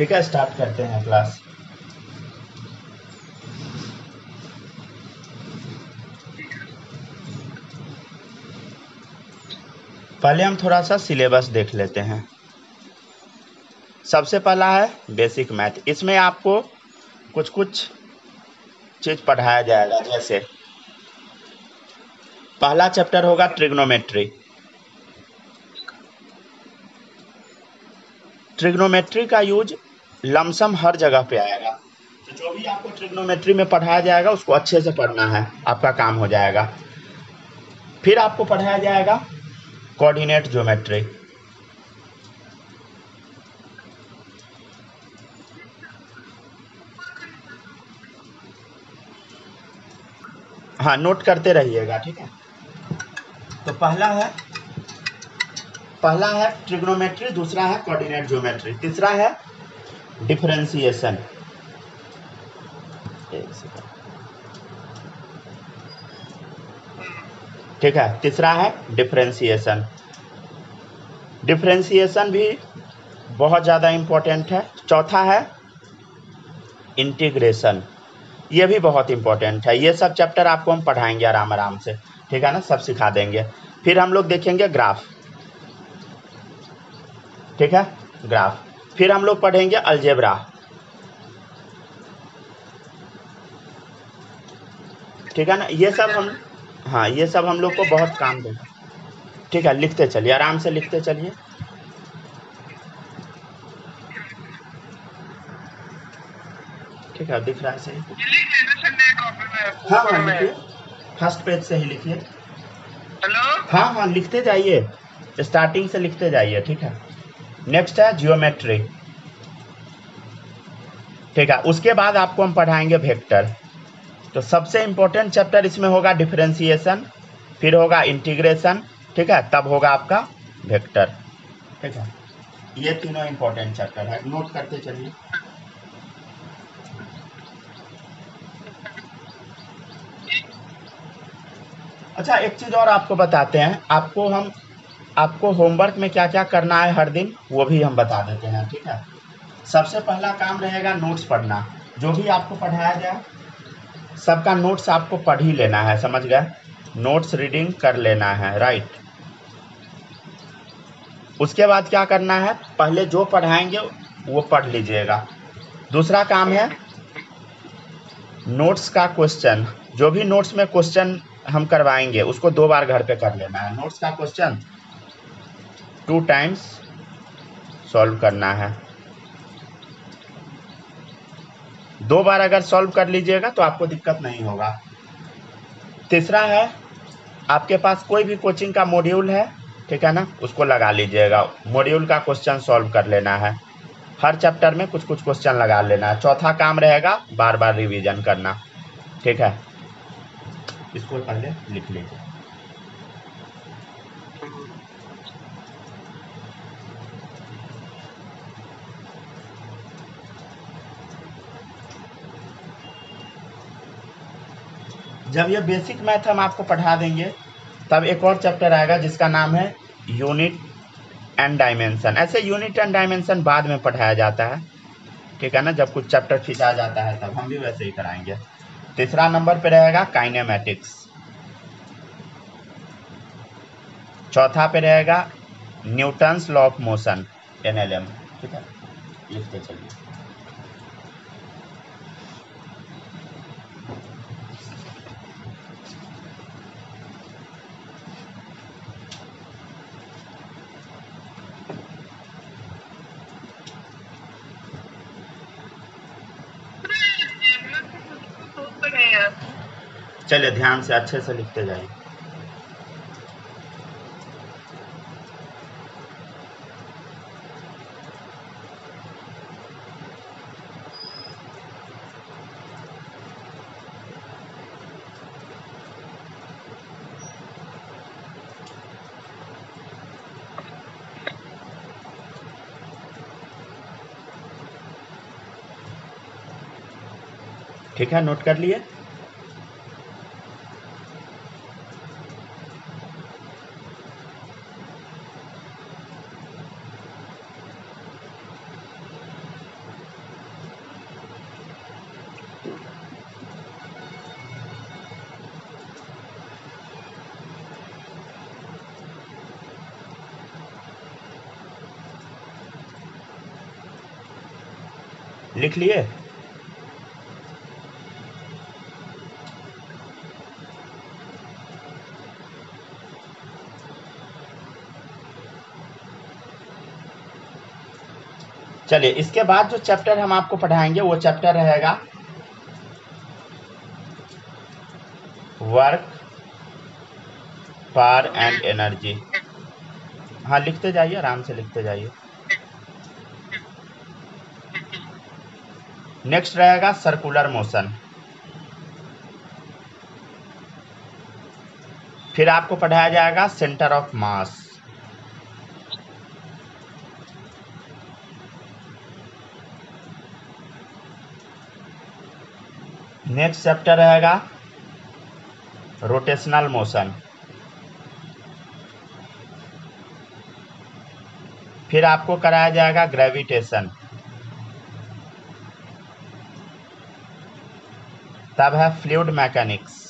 ठीक है, स्टार्ट करते हैं क्लास। पहले हम थोड़ा सा सिलेबस देख लेते हैं। सबसे पहला है बेसिक मैथ। इसमें आपको कुछ कुछ चीज पढ़ाया जाएगा। जैसे पहला चैप्टर होगा ट्रिग्नोमेट्री। ट्रिग्नोमेट्री का यूज लमसम हर जगह पे आएगा, तो जो भी आपको ट्रिग्नोमेट्री में पढ़ाया जाएगा उसको अच्छे से पढ़ना है, आपका काम हो जाएगा। फिर आपको पढ़ाया जाएगा कोऑर्डिनेट ज्योमेट्री। हाँ, नोट करते रहिएगा, ठीक है। तो पहला है ट्रिग्नोमेट्री, दूसरा है कोऑर्डिनेट ज्योमेट्री, तीसरा है डिफरेंशिएशन। ठीक है, तीसरा है डिफरेंशिएशन। डिफरेंशिएशन भी बहुत ज़्यादा इम्पोर्टेंट है। चौथा है इंटीग्रेशन, ये भी बहुत इम्पोर्टेंट है। ये सब चैप्टर आपको हम पढ़ाएंगे आराम आराम से, ठीक है ना, सब सिखा देंगे। फिर हम लोग देखेंगे ग्राफ, ठीक है, ग्राफ। फिर हम लोग पढ़ेंगे अलजेब्रा, ठीक है ना। ये सब हम लोग को बहुत काम देगा, ठीक है। लिखते चलिए, आराम से लिखते चलिए। ठीक है, दिख रहा है सही? हाँ हाँ, लिखिए, फर्स्ट पेज से ही लिखिए। हाँ हाँ, लिखते जाइए, स्टार्टिंग से लिखते जाइए, ठीक है। नेक्स्ट है जियोमेट्री, ठीक है। उसके बाद आपको हम पढ़ाएंगे वेक्टर। तो सबसे इम्पोर्टेंट चैप्टर इसमें होगा डिफरेंशिएशन, फिर होगा इंटीग्रेशन, ठीक है, तब होगा आपका वेक्टर, ठीक है। ये तीनों इम्पोर्टेंट चैप्टर है, नोट करते चलिए। अच्छा, एक चीज़ और आपको बताते हैं। आपको होमवर्क में क्या क्या करना है हर दिन, वो भी हम बता देते हैं, ठीक है। सबसे पहला काम रहेगा नोट्स पढ़ना। जो भी आपको पढ़ाया जाए सबका नोट्स आपको पढ़ ही लेना है, समझ गए? नोट्स रीडिंग कर लेना है, राइट। उसके बाद क्या करना है, पहले जो पढ़ाएंगे वो पढ़ लीजिएगा। दूसरा काम है नोट्स का क्वेश्चन। जो भी नोट्स में क्वेश्चन हम करवाएंगे उसको 2 बार घर पे कर लेना है। नोट्स का क्वेश्चन 2 टाइम्स सॉल्व करना है। 2 बार अगर सॉल्व कर लीजिएगा तो आपको दिक्कत नहीं होगा। तीसरा है आपके पास कोई भी कोचिंग का मॉड्यूल है, ठीक है ना, उसको लगा लीजिएगा। मॉड्यूल का क्वेश्चन सॉल्व कर लेना है। हर चैप्टर में कुछ कुछ क्वेश्चन लगा लेना है। चौथा काम रहेगा बार बार रिवीजन करना, ठीक है। इसको पहले लिख लीजिए। जब ये बेसिक मैथ हम आपको पढ़ा देंगे तब एक और चैप्टर आएगा जिसका नाम है यूनिट एंड डायमेंशन। ऐसे यूनिट एंड डायमेंशन बाद में पढ़ाया जाता है, ठीक है ना, जब कुछ चैप्टर खींचा जाता है तब हम भी वैसे ही कराएंगे। तीसरा नंबर पे रहेगा काइनेमेटिक्स। चौथा पे रहेगा Newton's law of motion, NLM, ठीक है। लिखते चलिए। चलिए ध्यान से अच्छे से लिखते जाइए। ठीक है, नोट कर लिए? लिख लिए? चलिए, इसके बाद जो चैप्टर हम आपको पढ़ाएंगे वो चैप्टर रहेगा वर्क पावर एंड एनर्जी। हाँ, लिखते जाइए, आराम से लिखते जाइए। नेक्स्ट रहेगा सर्कुलर मोशन। फिर आपको पढ़ाया जाएगा centre of mass. Next chapter रहेगा रोटेशनल मोशन। फिर आपको कराया जाएगा ग्रेविटेशन। तब है फ्लूइड मैकेनिक्स।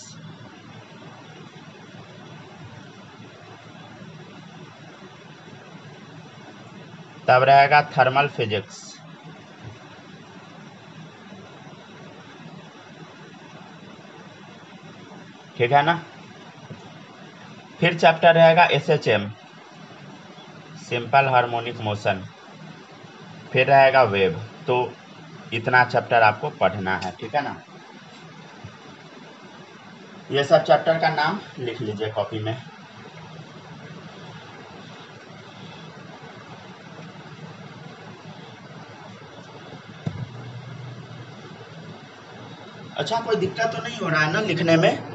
तब रहेगा थर्मल फिजिक्स। ठीक है ना? फिर चैप्टर रहेगा एसएचएम, सिंपल हार्मोनिक मोशन। फिर रहेगा वेव। तो इतना चैप्टर आपको पढ़ना है, ठीक है ना? ये सब चैप्टर का नाम लिख लीजिए कॉपी में। अच्छा, कोई दिक्कत तो नहीं हो रहा है ना लिखने में?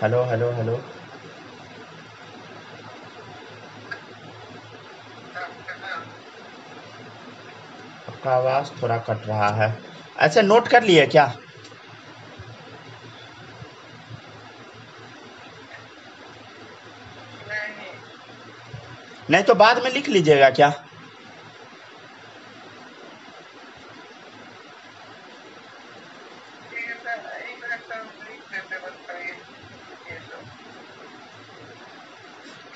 Hello hello hello. आपका आवाज थोड़ा कट रहा है। ऐसे नोट कर लिए क्या? नहीं तो बाद में लिख लीजिएगा क्या?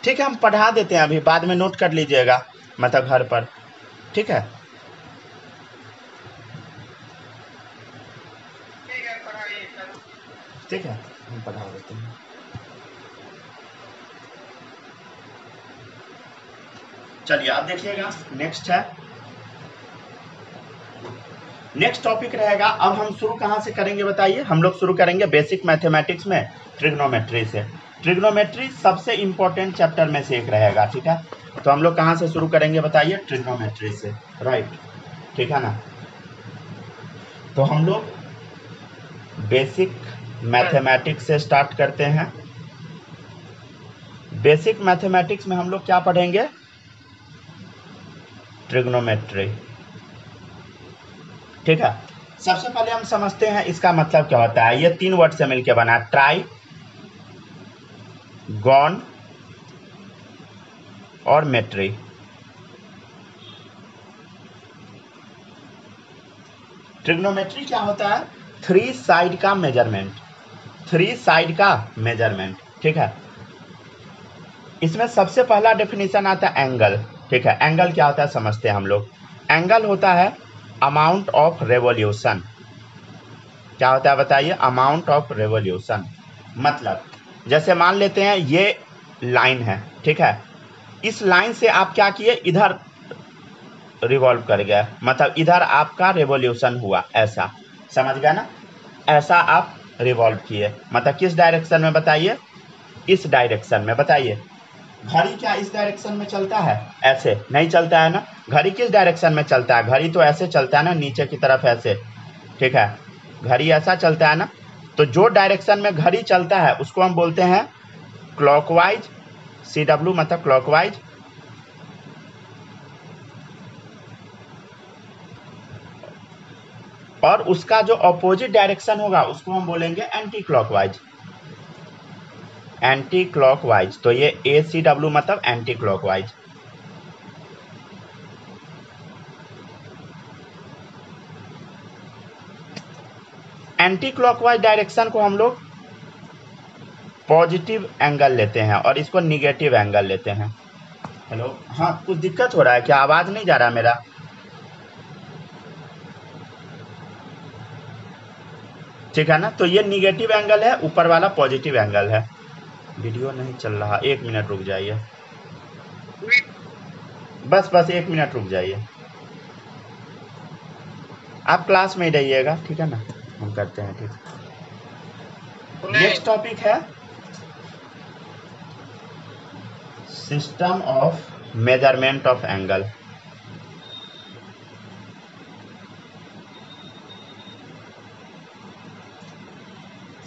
ठीक है, हम पढ़ा देते हैं, अभी बाद में नोट कर लीजिएगा, मतलब घर पर। ठीक है? ठीक है, हम पढ़ा देते हैं। चलिए, आप देखिएगा। नेक्स्ट है, नेक्स्ट टॉपिक रहेगा। अब हम शुरू कहाँ से करेंगे बताइए? हम लोग शुरू करेंगे बेसिक मैथमेटिक्स में ट्रिग्नोमेट्री से। ट्रिग्नोमेट्री सबसे इंपॉर्टेंट चैप्टर में से एक रहेगा, ठीक है? तो हम लोग कहाँ से शुरू करेंगे बताइए? ट्रिग्नोमेट्री से, राइट? ठीक है ना? तो हम लोग बेसिक मैथमेटिक्स से स्टार्ट करते हैं। बेसिक मैथमेटिक्स में हम लोग क्या पढ़ेंगे? ट्रिग्नोमेट्री। ठीक है? सबसे पहले हम समझते हैं इसका मतलब क्या होता है। ये 3 वर्ड से मिलकर बना, ट्राई, गॉन और मेट्री। ट्रिग्नोमेट्री क्या होता है? 3 साइड का मेजरमेंट। 3 साइड का मेजरमेंट, ठीक है? इसमें सबसे पहला डेफिनेशन आता है एंगल। ठीक है? एंगल क्या होता है समझते हैं हम लोग। एंगल होता है अमाउंट ऑफ रेवोल्यूशन। क्या होता है बताइए? Amount of revolution. मतलब जैसे मान लेते हैं ये लाइन है, ठीक है? इस लाइन से आप क्या किए? इधर रिवॉल्व कर गया, मतलब इधर आपका रेवोल्यूशन हुआ, ऐसा समझ गया ना? ऐसा आप रिवॉल्व किए, मतलब किस डायरेक्शन में बताइए? इस डायरेक्शन में। बताइए, घड़ी क्या इस डायरेक्शन में चलता है? ऐसे नहीं चलता है ना? घड़ी किस डायरेक्शन में चलता है? घड़ी तो ऐसे चलता है ना, नीचे की तरफ ऐसे। ठीक है? घड़ी ऐसा चलता है ना? तो जो डायरेक्शन में घड़ी चलता है उसको हम बोलते हैं क्लॉकवाइज। CW मतलब क्लॉकवाइज। और उसका जो अपोजिट डायरेक्शन होगा उसको हम बोलेंगे एंटी क्लॉकवाइज। Anti clockwise. तो ये ACW मतलब anti clockwise. Anti clockwise direction को हम लोग पॉजिटिव एंगल लेते हैं और इसको निगेटिव एंगल लेते हैं। हेलो, हाँ कुछ दिक्कत हो रहा है क्या? आवाज नहीं जा रहा मेरा? ठीक है ना, तो ये निगेटिव एंगल है, ऊपर वाला पॉजिटिव एंगल है। वीडियो नहीं चल रहा, 1 मिनट रुक जाइए, बस 1 मिनट रुक जाइए, आप क्लास में ही रहिएगा, ठीक है ना, हम करते हैं। ठीक, नेक्स्ट टॉपिक है system of measurement of angle.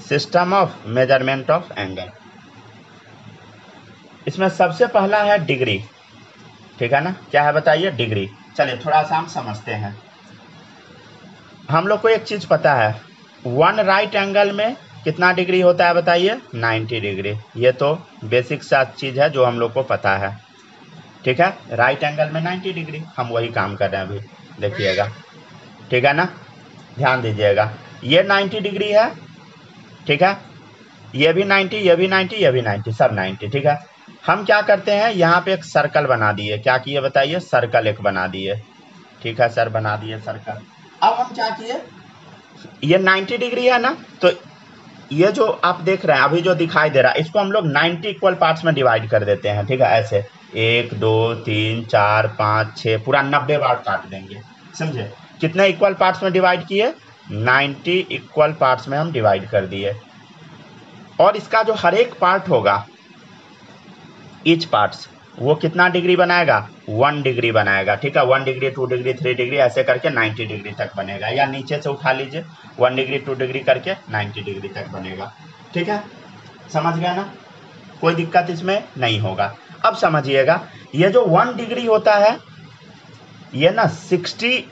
System of measurement of angle, इसमें सबसे पहला है डिग्री। ठीक है ना, क्या है बताइए? डिग्री। चलिए थोड़ा सा हम समझते हैं। हम लोग को एक चीज पता है, वन राइट एंगल में कितना डिग्री होता है बताइए? 90 डिग्री। ये तो बेसिक सा चीज है जो हम लोग को पता है। ठीक है, राइट एंगल में 90 डिग्री, हम वही काम कर रहे हैं अभी, देखिएगा। ठीक है ना, ध्यान दीजिएगा, ये 90 डिग्री है। ठीक है, ये भी 90, ये भी 90, ये भी 90, सब 90। ठीक है, हम क्या करते हैं, यहाँ पे एक सर्कल बना दिए। क्या किए बताइए? सर्कल एक बना दिए। ठीक है सर, बना दिए सर्कल। अब हम क्या किए, ये 90 डिग्री है ना, तो ये जो आप देख रहे हैं अभी जो दिखाई दे रहा है, इसको हम लोग 90 इक्वल पार्ट्स में डिवाइड कर देते हैं। ठीक है, ऐसे 1 2 3 4 5 6 पूरा 90 बार काट देंगे। समझे? कितने इक्वल पार्ट्स में डिवाइड किए? 90 इक्वल पार्ट्स में हम डिवाइड कर दिए। और इसका जो हर एक पार्ट होगा, ईच पार्ट्स, वो कितना डिग्री बनाएगा? 1 डिग्री बनाएगा। ठीक है, 1 डिग्री 2 डिग्री 3 डिग्री ऐसे करके 90 डिग्री तक बनेगा, या नीचे से उठा लीजिए, 1 डिग्री 2 डिग्री करके 90 डिग्री तक बनेगा। ठीक है, समझ गया ना, कोई दिक्कत इसमें नहीं होगा। अब समझिएगा, ये जो 1 डिग्री होता है, ये ना 60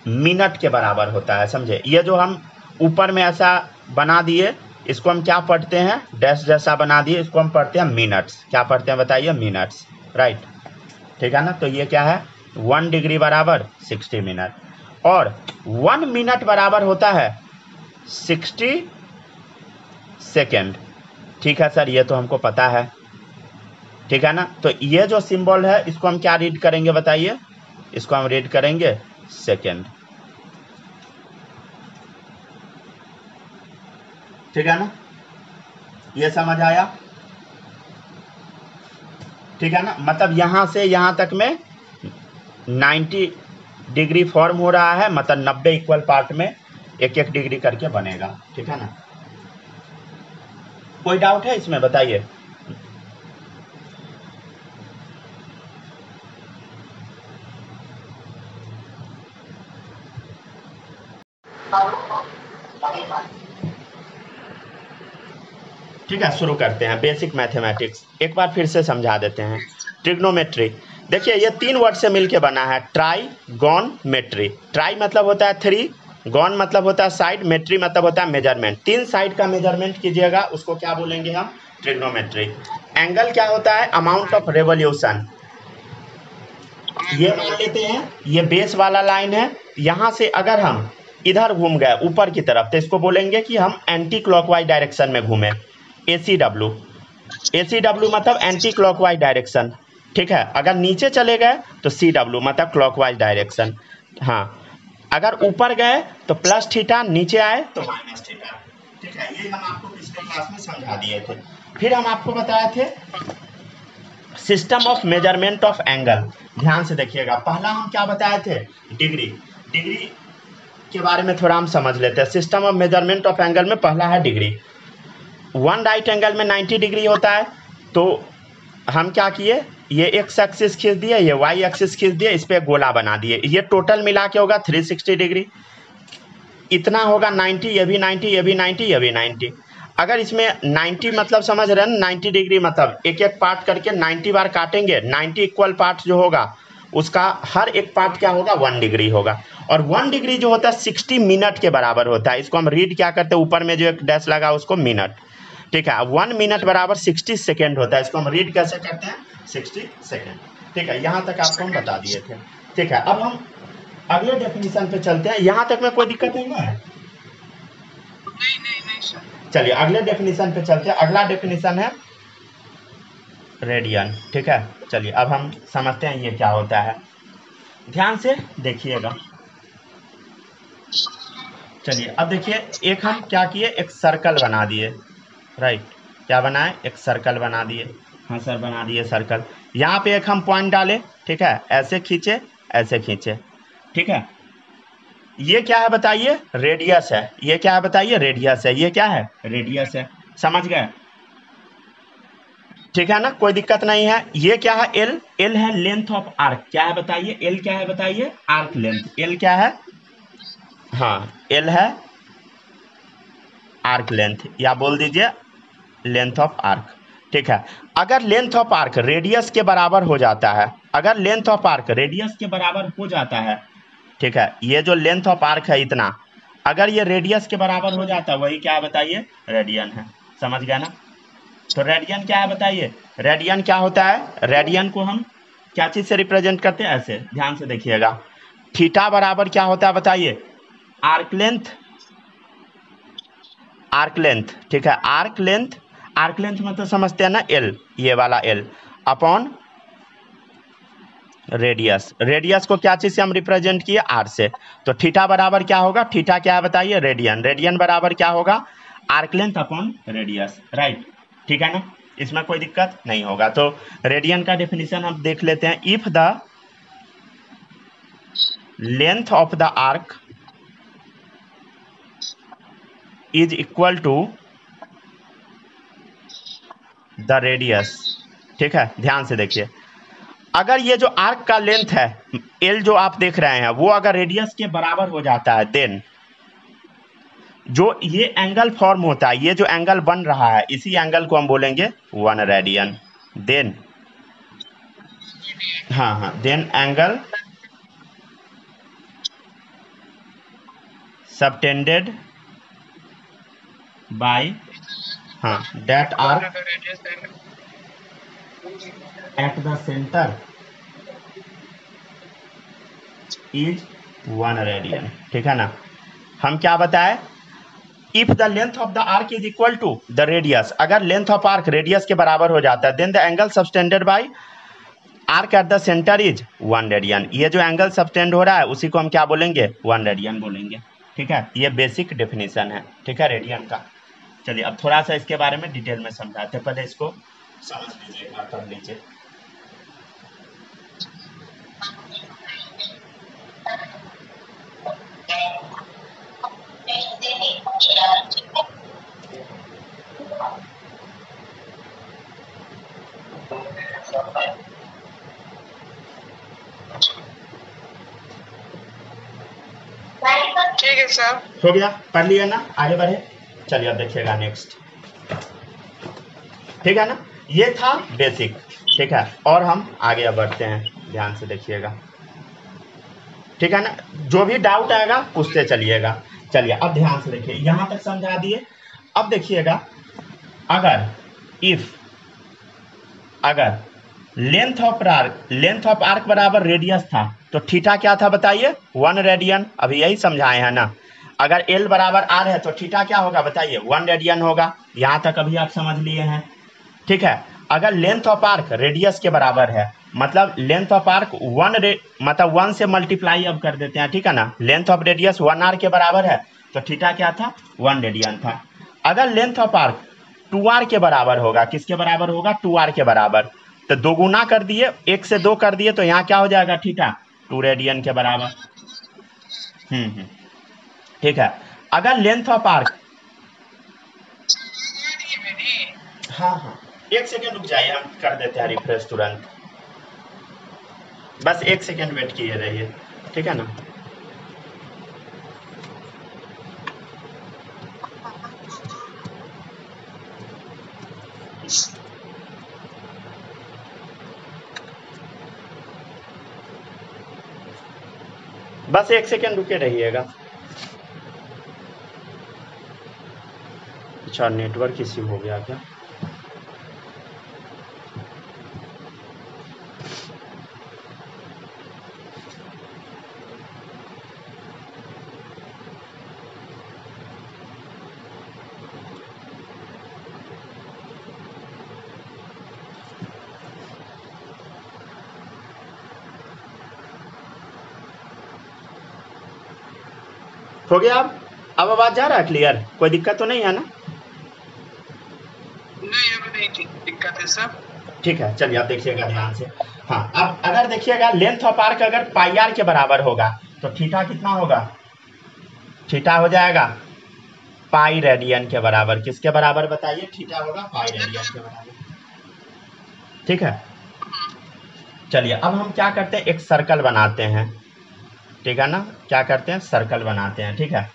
मिनट के बराबर होता है। समझे? ये जो हम ऊपर में ऐसा बना दिए, इसको हम क्या पढ़ते हैं? डैश जैसा बना दिए, इसको हम पढ़ते हैं मिनट्स। क्या पढ़ते हैं बताइए? Minutes, right. ठीक है ना, तो ये क्या है? 1 डिग्री बराबर 60 मिनट, और 1 मिनट बराबर होता है 60 सेकेंड। ठीक है सर, ये तो हमको पता है। ठीक है ना, तो ये जो सिंबल है, इसको हम क्या रीड करेंगे बताइए? इसको हम रीड करेंगे सेकेंड। ठीक है ना, ये समझ आया? ठीक है ना, मतलब यहां से यहां तक में 90 डिग्री फॉर्म हो रहा है, मतलब 90 इक्वल पार्ट में 1-1 डिग्री करके बनेगा। ठीक है ना, कोई डाउट है इसमें बताइए? ठीक है, शुरू करते हैं बेसिक मैथमेटिक्स। एक बार फिर से समझा देते हैं। ट्रिग्नोमेट्री, देखिए ये 3 वर्ड से मिलके बना है, ट्राई गॉन मेट्री। ट्राई मतलब होता है 3, गॉन मतलब होता है साइड, मेट्री मतलब होता है मेजरमेंट। 3 साइड का मेजरमेंट कीजिएगा, उसको क्या बोलेंगे हम? ट्रिग्नोमेट्री। एंगल क्या होता है? Amount of revolution. ये मान लेते हैं ये बेस वाला लाइन है, यहां से अगर हम इधर घूम गए ऊपर की तरफ, तो इसको बोलेंगे कि हम एंटी क्लॉकवाइज डायरेक्शन में घूमे। ACW, ACW मतलब एंटी क्लॉकवाइज डायरेक्शन। ठीक है, अगर नीचे चले गए तो CW मतलब क्लॉकवाइज डायरेक्शन। हाँ, अगर ऊपर गए तो प्लस थीटा, नीचे आए तो माइनस थीटा। ठीक है, ये हम आपको पिछले क्लास में समझा दिए थे। फिर हम आपको बताए थे system of measurement of angle. ध्यान से देखिएगा, पहला हम क्या बताए थे? डिग्री। डिग्री के बारे में थोड़ा हम समझ लेते हैं। System of measurement of angle में पहला है डिग्री। 1 राइट एंगल में 90 डिग्री होता है, तो हम क्या किए, ये एक्स एक्सिस खींच दिए, ये वाई एक्सिस खींच दिए, इस पे गोला बना दिए। ये टोटल मिला के होगा 360 डिग्री। इतना होगा 90, ये भी 90, ये भी 90, ये भी 90। अगर इसमें 90 मतलब समझ रहे हैं, 90 डिग्री मतलब एक एक पार्ट करके 90 बार काटेंगे, 90 इक्वल पार्ट जो होगा उसका हर एक पार्ट क्या होगा? 1 डिग्री होगा। और 1 डिग्री जो होता है 60 मिनट के बराबर होता है। इसको हम रीड क्या करते हैं? ऊपर में जो एक डैश लगा उसको मिनट। ठीक है, 1 मिनट बराबर 60 सेकेंड होता है। इसको हम रीड कैसे करते हैं? 60 सेकेंड। ठीक है, यहाँ तक आपको हम बता दिए थे। ठीक है, अब हम अगले डेफिनेशन पे चलते हैं। यहाँ तक में कोई दिक्कत नहीं है? नहीं सर। चलिए अगले डेफिनेशन पे चलते हैं। अगला डेफिनेशन है रेडियन। ठीक है, चलिए अब हम समझते हैं ये क्या होता है, ध्यान से देखिएगा। चलिए अब देखिए, एक हम क्या किए, एक सर्कल बना दिए, राइट, क्या बनाए, एक सर्कल बना दिए। हाँ सर बना दिए सर्कल। यहाँ पे एक हम पॉइंट डाले, ठीक है, ऐसे खींचे ऐसे खींचे, ठीक है। ये क्या है बताइए, रेडियस है। ये क्या है बताइए, रेडियस है। ये क्या है, रेडियस है। समझ गए, ठीक है ना, कोई दिक्कत नहीं है। ये क्या है, एल, एल है लेंथ ऑफ आर्क। क्या है बताइए, एल क्या है बताइए, आर्क लेंथ। एल क्या है, हाँ एल है आर्क लेंथ, या बोल दीजिए लेंथ ऑफ आर्क। ठीक है, अगर लेंथ ऑफ आर्क रेडियस के बराबर हो जाता है, अगर लेंथ ऑफ आर्क रेडियस के बराबर हो जाता है, ठीक है, ये जो लेंथ ऑफ आर्क है इतना, अगर ये रेडियस के बराबर हो जाता है, वही क्या है बताइए, रेडियन है। समझ गया ना। तो रेडियन क्या है बताइए, रेडियन क्या होता है, रेडियन को हम क्या चीज से रिप्रेजेंट करते हैं, ऐसे ध्यान से देखिएगा। थीटा बराबर क्या होता है बताइए, आर्क लेंथ, आर्क लेंथ, ठीक है, आर्क लेंथ, आर्क लेंथ मतलब समझते हैं ना, एल, ये वाला एल अपॉन रेडियस। रेडियस को क्या चीज से हम रिप्रेजेंट किए, आर से। तो थीटा बराबर क्या होगा, थीटा क्या है बताइए, रेडियन। रेडियन बराबर क्या होगा, arc length upon radius, right. ठीक है ना, इसमें कोई दिक्कत नहीं होगा। तो रेडियन का डेफिनेशन हम देख लेते हैं। If the length of the arc is equal to the radius, ठीक है, ध्यान से देखिए, अगर ये जो आर्क का लेंथ है एल जो आप देख रहे हैं, वो अगर रेडियस के बराबर हो जाता है, देन जो ये एंगल फॉर्म होता है, ये जो एंगल बन रहा है, इसी एंगल को हम बोलेंगे 1 रेडियन। देन, हाँ हाँ, देन एंगल सबटेंडेड बाय, हाँ, that arc at the centre is 1 radian. ठीक है ना, हम क्या बताए, if the length of the arc is equal to the radius, अगर लेंथ ऑफ आर्क रेडियस के बराबर हो जाता है, then the angle subtended by arc at the centre is 1 radian. ये जो एंगल सबटेंड हो रहा है उसी को हम क्या बोलेंगे, 1 रेडियन बोलेंगे। ठीक है, ये बेसिक डेफिनेशन है, ठीक है, रेडियन का। चलिए अब थोड़ा सा इसके बारे में डिटेल में समझाते हैं, पहले इसको समझ लीजिए, एक बार पढ़ लीजिए। ठीक है सर, हो गया, पढ़ लिया ना, आगे बढ़े। चलिए अब देखिएगा नेक्स्ट, ठीक है ना, ये था बेसिक। ठीक है, और हम आगे अब बढ़ते हैं, ध्यान से देखिएगा, ठीक है ना, जो भी डाउट आएगा पूछते चलिएगा। चलिए अब ध्यान से देखिए, यहां तक समझा दिए। अब देखिएगा, अगर इफ, अगर लेंथ ऑफ आर्क बराबर रेडियस था, तो थीटा क्या था बताइए, 1 रेडियन। अभी यही समझाए हैं ना, अगर एल बराबर आर है तो थीटा क्या होगा बताइए, 1 रेडियन होगा। यहां तक अभी आप समझ लिए हैं, ठीक है। अगर लेंथ ऑफ आर्क रेडियस के बराबर है, मतलब लेंथ ऑफ आर्क 1 मतलब 1 से मल्टीप्लाई अब कर देते हैं, ठीक है ना, लेंथ ऑफ रेडियस 1 आर के बराबर है, तो थीटा क्या था, 1 रेडियन था। अगर लेंथ ऑफ आर्क 2 आर के बराबर होगा, किसके बराबर होगा, 2 आर के बराबर, तो दो गुना कर दिए, 1 से 2 कर दिए, तो यहाँ क्या हो जाएगा, थीटा 2 रेडियन के बराबर। ठीक है, अगर लेंथ ऑफ आर्क, हाँ हाँ, 1 सेकेंड रुक जाइए, हम कर देते हैं रिफ्रेश तुरंत, बस 1 सेकेंड वेट किए रहिए, ठीक है ना। बस 1 सेकेंड रुके रहिएगा। अच्छा, नेटवर्क इश्यू हो गया क्या, हो गया? अब आवाज जा रहा है क्लियर? कोई दिक्कत तो नहीं है ना? नहीं, अब नहीं दिक्कत है सर। ठीक है, चलिए आप देखिएगा ध्यान से। हाँ, अब अगर देखिएगा लेंथ ऑफ आर्क अगर पाई आर के बराबर होगा तो थीटा कितना होगा? थीटा हो जाएगा पाई रेडियन के बराबर। किसके बराबर बताइए? थीटा होगा पाई रेडियन के बराबर। ठीक है, चलिए अब हम क्या करते हैं, एक सर्कल बनाते हैं। ठीक है ना, क्या करते हैं, सर्कल बनाते हैं। ठीक है,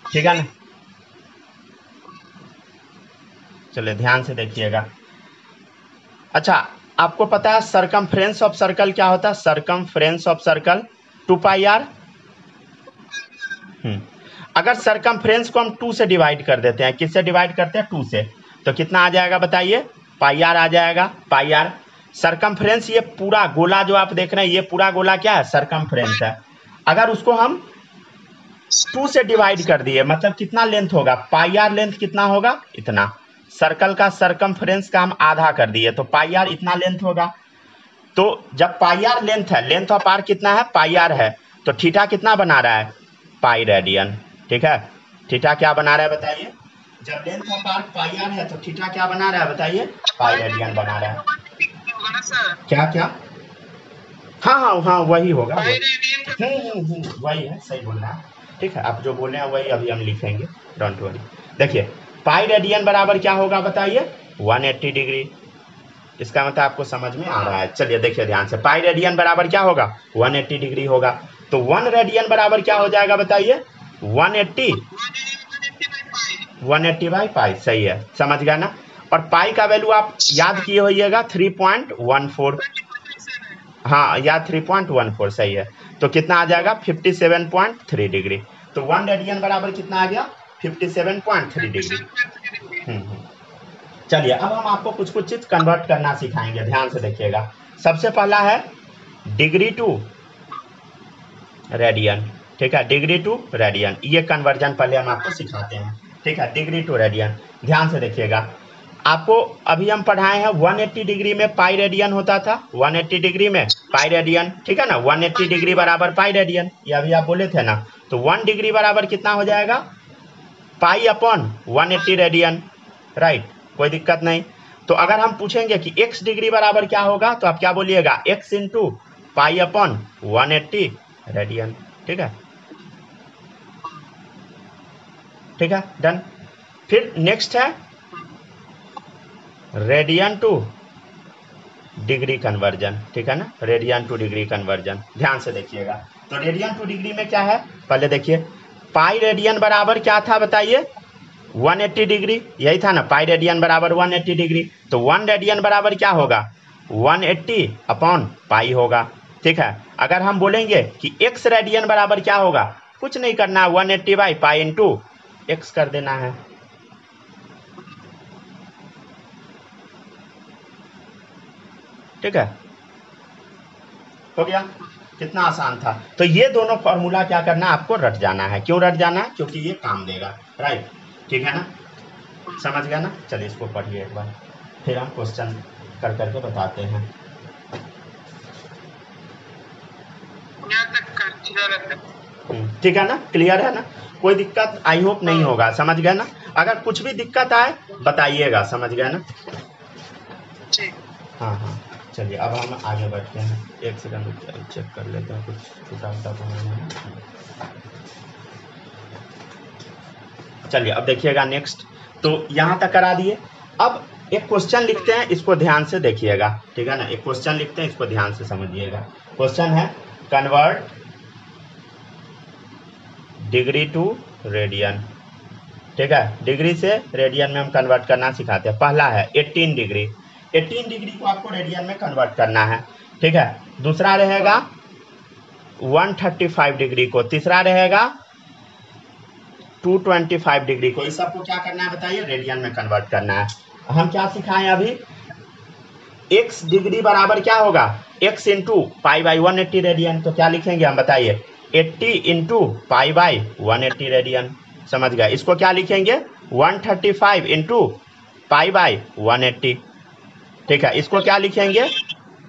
ठीक है ना, चलिए ध्यान से देखिएगा। अच्छा, आपको पता है सरकमफ्रेंस ऑफ सर्कल क्या होता है? Circumference of circle 2 pi R. अगर सरकमफ्रेंस को हम 2 से डिवाइड कर देते हैं, किससे डिवाइड करते हैं? 2 से, तो कितना आ जाएगा बताइए? पाई आर आ जाएगा। पाई आर सरकमफ्रेंस, ये पूरा गोला जो आप देख रहे हैं, ये पूरा गोला क्या है? सरकमफ्रेंस है। अगर उसको हम 2 से डिवाइड कर दिए, मतलब कितना लेंथ होगा? पाई आर लेंथ कितना होगा? इतना। सर्कल का सरकमफ्रेंस का हम आधा कर दिए तो पाई आर इतना लेंथ होगा। तो जब पाई आर लेंथ है, लेंथ ऑफ आर कितना है? पाई आर है, तो थीटा कितना बना रहा है? Pi radian. ठीक है, थीटा क्या बना रहा है बताइए? जब length of arc pi R है तो थीटा क्या बना रहा है बताइए? पाई रेडियन बना रहा है। क्या क्या? हाँ हाँ हाँ, वही होगा, वही है, सही बोल रहा है। ठीक है, आप जो बोले हैं वही अभी हम लिखेंगे, डोंट वरी। देखिए पाई रेडियन बराबर क्या होगा बताइए? 180 डिग्री। इसका मतलब आपको समझ में आ रहा है। चलिए देखिए ध्यान से, पाई रेडियन बराबर क्या होगा? 180 डिग्री होगा। तो 1 रेडियन बराबर क्या हो जाएगा बताइए? 180 बाई पाई। सही है, समझ गया ना? और पाई का वैल्यू आप याद किए होइएगा 3.14। हाँ, या 3.14 सही है। तो कितना आ जाएगा? 57.3 डिग्री। तो 1 रेडियन बराबर कितना आ गया? 57.3 डिग्री। चलिए अब हम आपको कुछ कुछ चीज कन्वर्ट करना सिखाएंगे, ध्यान से देखिएगा। सबसे पहला है डिग्री टू रेडियन। ठीक है, डिग्री टू रेडियन, ये कन्वर्जन पहले हम आपको सिखाते हैं। ठीक है, डिग्री टू रेडियन, ध्यान से देखिएगा। आपको अभी हम पढ़ाए हैं 180 डिग्री में पाई रेडियन होता था, 180 डिग्री में पाई रेडियन। ठीक है ना, 180 डिग्री बराबर पाई रेडियन, ये अभी आप बोले थे ना। तो 1 डिग्री बराबर कितना हो जाएगा? पाई अपॉन 180 रेडियन, राइट, कोई दिक्कत नहीं। तो अगर हम पूछेंगे कि x डिग्री बराबर क्या होगा, तो आप क्या बोलिएगा? x into pi upon 180 radian. ठीक है, ठीक है, डन। फिर नेक्स्ट है रेडियन टू डिग्री कन्वर्जन। ठीक है ना, रेडियन टू डिग्री कन्वर्जन, ध्यान से देखिएगा। तो रेडियन टू डिग्री में क्या है, पहले देखिए। पाई रेडियन बराबर क्या था बताइए? 180 डिग्री, यही था ना, पाई रेडियन बराबर 180 डिग्री। तो 1 रेडियन बराबर क्या होगा? 180 अपॉन पाई होगा। ठीक है, अगर हम बोलेंगे कि x रेडियन बराबर क्या होगा, कुछ नहीं करना है, 180 बाई पाई इंटू एक्स कर देना है। ठीक है, हो गया, कितना आसान था। तो ये दोनों फॉर्मूला क्या करना है, आपको रट जाना है। क्यों रट जाना है? क्योंकि ये काम देगा, राइट। ठीक है ना, समझ गया ना? चलिए इसको पढ़िए एक बार, फिर हम क्वेश्चन कर करके बताते हैं। ठीक है ना, क्लियर है ना? कोई दिक्कत आई होप नहीं होगा, समझ गए ना? अगर कुछ भी दिक्कत आए बताइएगा, समझ गए ना? हाँ हाँ, चलिए अब हम आगे बढ़ते हैं। एक सेकंड चेक कर लेते हैं, कुछ छूटा छूटा तो नहीं है। चलिए अब देखिएगा नेक्स्ट, तो यहाँ तक करा दिए। अब एक क्वेश्चन लिखते हैं, इसको ध्यान से देखिएगा। ठीक है ना, एक क्वेश्चन लिखते हैं, इसको ध्यान से समझिएगा। क्वेश्चन है कन्वर्ट डिग्री टू रेडियन। ठीक है, डिग्री से रेडियन में हम कन्वर्ट करना सिखाते हैं। पहला है 18 डिग्री, 18 डिग्री को आपको रेडियन में कन्वर्ट करना है। ठीक है, दूसरा रहेगा 135 डिग्री को, तीसरा रहेगा 225 डिग्री को। इस सबको क्या करना है बताइए? रेडियन में कन्वर्ट करना है। हम क्या सिखाएं अभी? x डिग्री बराबर क्या होगा? x into pi by 180 radian. तो क्या लिखेंगे हम बताइए? 80 इंटू पाई बाई 180 रेडियन। समझ गए? इसको क्या लिखेंगे? 135 इंटू पाई बाई 180। ठीक है, इसको क्या लिखेंगे?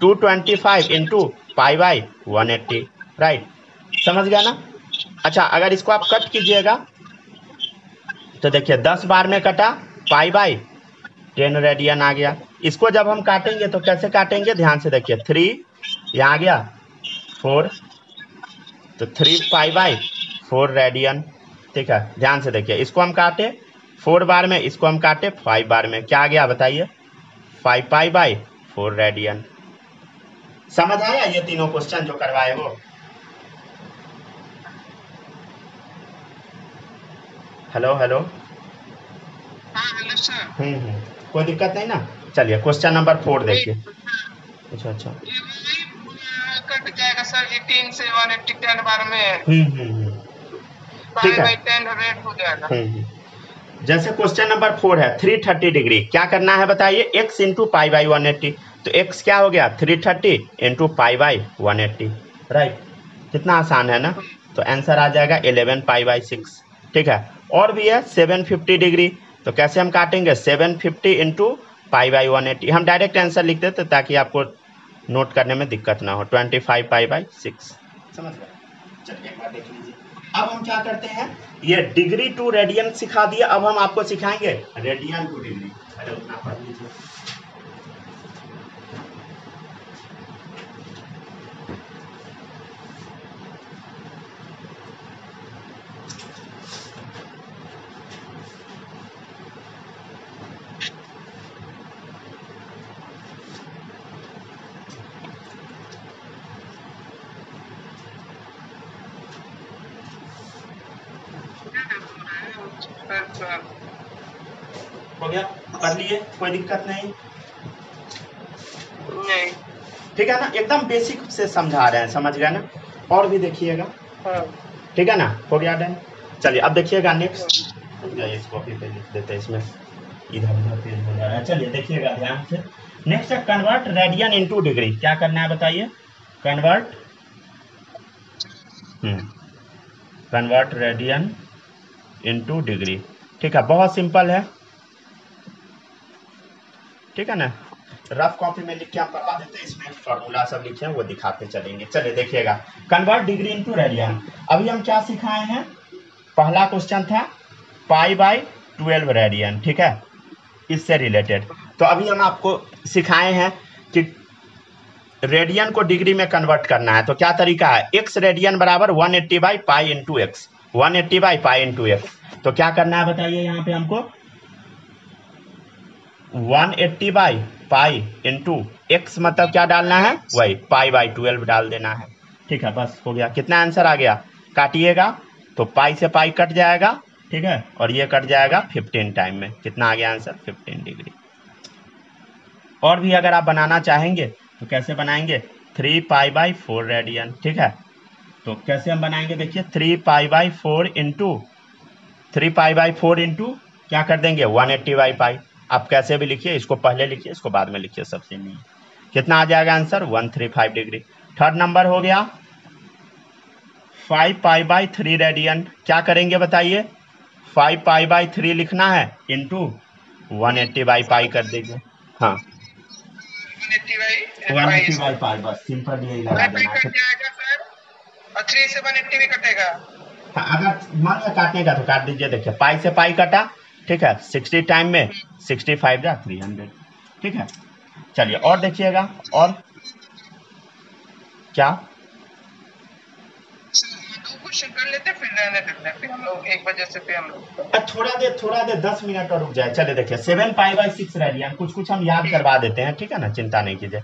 225 इंटू पाई बाई 180, राइट। समझ गया ना? अच्छा, अगर इसको आप कट कीजिएगा तो देखिए 10 बार में कटा, पाई बाई 10 रेडियन आ गया। इसको जब हम काटेंगे तो कैसे काटेंगे, ध्यान से देखिए, 3 यहाँ आ गया, 4 तो 3 पाई बाई 4 रेडियन। ठीक है, ध्यान से देखिए, इसको हम काटे 4 बार में, इसको हम काटे 5 बार में, क्या आ गया बताइए, 5 पाई बाई 4 रेडियन। समझ आया ये तीनों क्वेश्चन जो करवाए वो? Hello hello. हाँ हेलो सर। कोई दिक्कत नहीं ना? चलिए क्वेश्चन नंबर 4 देखिए। अच्छा अच्छा, ये वही कट जाएगा सर, 18 से 180 10 बार में ठीक है, बाई 10 100 हो जाएगा। जैसे क्वेश्चन नंबर 4 है 330 डिग्री, क्या करना है बताइए, x इंटू पाई बाई 180, तो x क्या हो गया 330 इंटू पाई बाई 180, राइट। कितना आसान है ना? तो आंसर आ जाएगा 11 पाई बाई 6। ठीक है, और भी है 750 डिग्री, तो कैसे हम काटेंगे, 750 इंटू पाई बाई 180, हम डायरेक्ट आंसर लिख देते ताकि आपको नोट करने में दिक्कत ना हो, 25 पाई बाई 6। समझ गए? चलिए एक बार देख लीजिए। अब हम क्या करते हैं, ये डिग्री टू रेडियन सिखा दिया, अब हम आपको सिखाएंगे रेडियन टू डिग्री। अरे उतना पढ़ लीजिए। हो गया, पढ़ लिए, कोई दिक्कत नहीं? नहीं। ठीक है ना, एकदम बेसिक से समझा रहे हैं, समझ गए ना? और भी देखिएगा, ठीक है ना? हो गया डन। चलिए अब देखिएगा नेक्स्ट, इसको कॉपी पे लिख देते हैं, इसमें इधर उधर पेज हो जा रहा है। चलिए देखिएगा ध्यान से, नेक्स्ट है कन्वर्ट रेडियन इनटू डिग्री। क्या करना है बताइए, convert convert radian into degree. ठीक है, बहुत सिंपल है, ठीक है ना? रफ कॉपी में लिख के हम करवा देते हैं, इसमें फॉर्मूला सब लिखे हैं वो दिखाते चलेंगे। चलिए देखिएगा, कन्वर्ट डिग्री इनटू रेडियन। अभी हम क्या सिखाए हैं, पहला क्वेश्चन था पाई बाई 12 रेडियन, ठीक है, इससे रिलेटेड। तो अभी हम आपको सिखाए हैं कि रेडियन को डिग्री में कन्वर्ट करना है, तो क्या तरीका है, x रेडियन बराबर 180 by pi into x, 180 by pi into x. तो क्या करना है बताइए, यहाँ पे हमको 180 बाई पाई इंटू एक्स मतलब क्या डालना है, वही पाई बाई 12 डाल देना है। ठीक है, बस हो गया। कितना आंसर आ गया, काटिएगा तो पाई से पाई कट जाएगा, ठीक है, और ये कट जाएगा 15 टाइम में। कितना आ गया आंसर, 15 डिग्री। और भी अगर आप बनाना चाहेंगे तो कैसे बनाएंगे, 3 पाई बाई 4 रेडियन। ठीक है, तो कैसे हम बनाएंगे, देखिए 3 pi by 4 into 3 pi by 4 into क्या कर देंगे 180 बाई पाई। आप कैसे भी लिखिए, इसको पहले लिखिए, इसको बाद में लिखिए, सबसे नहीं। कितना आ जाएगा आंसर, 135 डिग्री। थर्ड नंबर हो गया 5 पाई बाई 3 रेडियन। क्या करेंगे बताइए, 5 पाई बाई 3 लिखना है इंटू 180 बाई पाई कर दीजिए। हाँ, 180 बाई पाई, बस सिंपल यही लगा देना है। 3 से 180 भी कटेगा। हाँ, अगर मान लिया काटने का तो काट दीजिए। देखिए पाई से पाई कटा, ठीक है, 60 टाइम में 65 जा 300। ठीक है, चलिए और देखिएगा, और क्या क्वेश्चन कर लेते फिर रहने देते हैं, फिर हम लोग 1 बजे से फिर हम लोग थोड़ा देर 10 मिनट और रुक जाए। चलिए देखिए 7 पाई बाई 6 रेडियन, कुछ हम याद करवा देते हैं, ठीक है ना, चिंता नहीं कीजिए।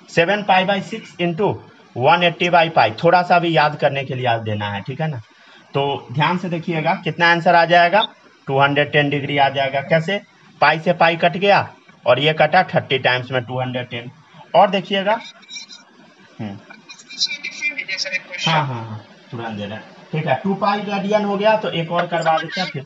7 pi by 6 into 180 by pi, थोड़ा सा भी याद करने के लिए याद देना है, ठीक है ना। तो ध्यान से देखिएगा कितना आंसर आ जाएगा, 210 डिग्री आ जाएगा। कैसे, पाई से पाई कट गया और ये कटा 30 टाइम्स में 210। और देखिएगा हाँ तुरंत दे रहे हैं। ठीक है, 2 पाई रेडियन हो गया, तो एक और करवा देते हैं फिर।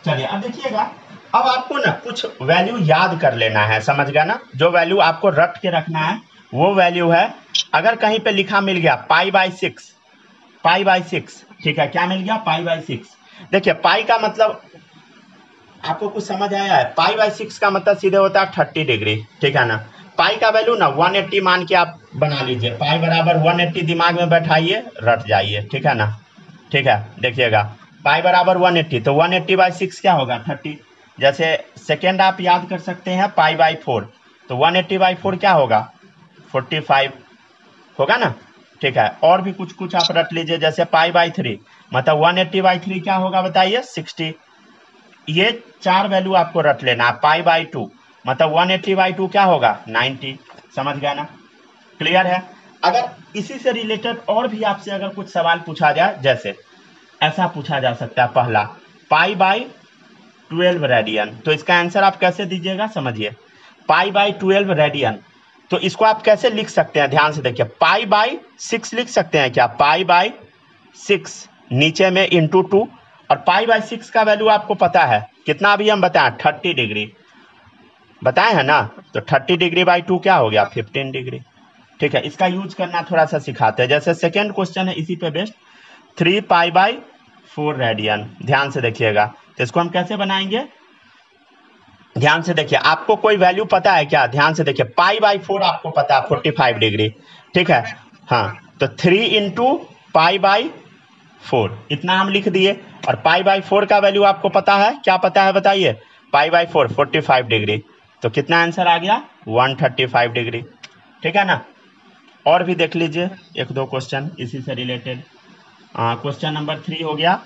चलिए अब देखिएगा, अब आपको ना कुछ वैल्यू याद कर लेना है, समझ गया ना। जो वैल्यू आपको रट के रखना है वो वैल्यू है, अगर कहीं पे लिखा मिल गया पाई बाई 6, पाई बाई 6, ठीक है, क्या मिल गया, पाई बाई 6। देखिए पाई का मतलब आपको कुछ समझ आया है, पाई बाई 6 का मतलब सीधे होता है 30 डिग्री, ठीक है ना। पाई का वैल्यू ना 180 मान के आप बना लीजिए। पाई बराबर 180 दिमाग में बैठाइए, रट जाइए, ठीक है ना। ठीक है, देखिएगा पाई बराबर 180, तो 180/6 क्या होगा 30। जैसे सेकेंड आप याद कर सकते हैं पाई/4, तो 180/4 क्या होगा 45 होगा ना। ठीक है, और भी कुछ कुछ आप रट लीजिए, जैसे पाई/3 मतलब 180/3 क्या होगा बताइए 60। ये 4 वैल्यू आपको रट लेना है। पाई/2 मतलब 180/2 क्या होगा 90। समझ गया ना, क्लियर है। अगर इसी से रिलेटेड और भी आपसे अगर कुछ सवाल पूछा जाए, जैसे ऐसा पूछा जा सकता है पहला पाई/12 रेडियन, तो इसका आंसर आप कैसे दीजिएगा समझिए। पाई/12 रेडियन, तो इसको आप कैसे लिख सकते हैं ध्यान से देखिए। पाई/6 लिख सकते हैं क्या, पाई/6 नीचे में इंटू 2, और पाई/6 का वैल्यू आपको पता है कितना, अभी हम बताएं 30 डिग्री बताए हैं ना, तो 30 डिग्री/2 क्या हो गया 15 डिग्री। ठीक है, इसका यूज करना थोड़ा सा सिखाते हैं। जैसे सेकेंड क्वेश्चन है इसी पे बेस्ड, 3 पाई/4 रेडियन, ध्यान से देखिएगा। तो इसको हम कैसे बनाएंगे, ध्यान से देखिए। आपको कोई वैल्यू पता है क्या, ध्यान से देखिए। पाई/4 आपको पता है 45 डिग्री, ठीक है। हाँ, तो 3 इंटू पाई/4 इतना हम लिख दिए, और पाई/4 का वैल्यू आपको पता है, क्या पता है बताइए, पाई/4 45 डिग्री, तो कितना आंसर आ गया 135 डिग्री। ठीक है ना। और भी देख लीजिए एक दो क्वेश्चन इसी से रिलेटेड। क्वेश्चन नंबर 3 हो गया